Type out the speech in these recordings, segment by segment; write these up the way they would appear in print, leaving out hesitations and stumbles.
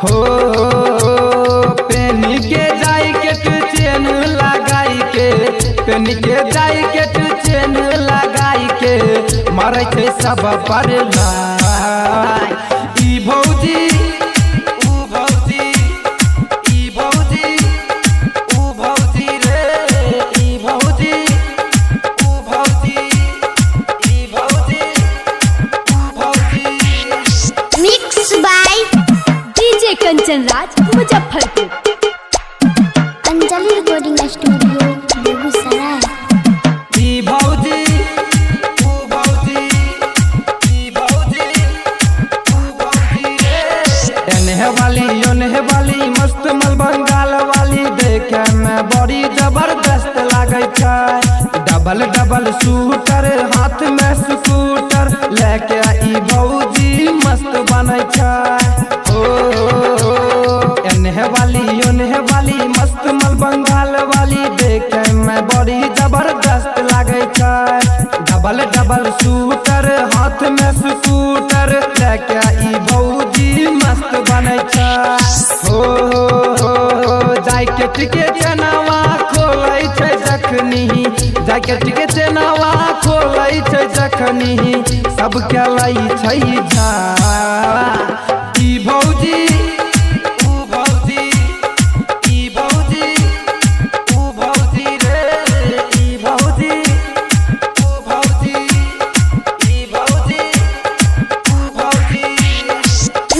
हो पेन के jacket chain लगाई के, पेन के जैकेट चेन लगाई के मारे छे सब पर लाई। ई भौजी ऊ भौजी, ई भौजी ऊ भौजी रे, ई भौजी ऊ भौजी, ई भौजी ऊ भौजी। Mix by DJ Kanchan Raj Muzaffarpur. Anjali recording studio Begusarai. ई भौजी ऊ भौजी, ई भौजी ऊ भौजी रे। एने वाली ओने वाली मस्त मल बंगाल वाली देखे में बड़ी जबरदस्त लागे छै। डबल डबल शूटर हाथ में स्कूटर लेके ई भौजी मस्त बनै छै। एने वाली ओने वाली मस्त मल बंगाल वाली देखे में बड़ी जबरदस्त लागे छै। डबल डबल शूटर हाथ में स्कूटर लेके ई भौजी मस्त बनै छै। हो जैकेट के चेनवा खोलै छै जखनी, जैकेट के चेनवा खोलै छै जखनी सबके लै छै झा। ई भौजी ऊ भौजी, ई भौजी ऊ भौजी रे, ई भौजी ऊ भौजी, ई भौजी ऊ भौजी।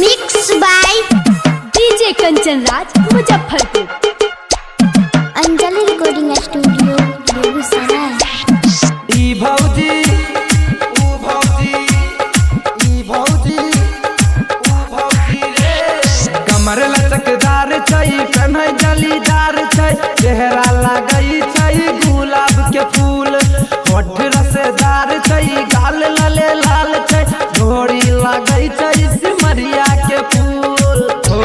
Mix by DJ Kanchan Raj Muzaffarpur. Anjali recording studio Begusarai. ई भौजी ऊ भौजी, ई भौजी ऊ भौजी रे। कमर लचकदार छै, कन्है जलीदार छै, चेहरा लागै छै गुलाब के फूल। होठ रसदार छै, गाल लाले लाल छै, घोड़ी लागै छै सिमरिया के फूल। हो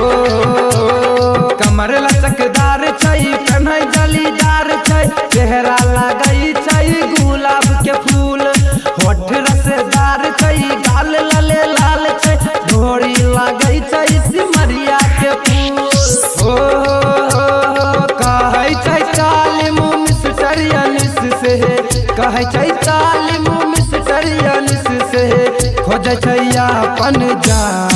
कमर लचकदार छै, कन्है जलीदार छै, चेहरा लागै छै गुलाब के फूल। होठ रसदार छै, गाल लाले लाल छै, घोड़ी लागै छै सिमरिया के फूल। हो कहै छै तालिम मिस्टर अनिस से, कहै छै तालिम मिस्टर अनिस से खोजै छै अपन जान।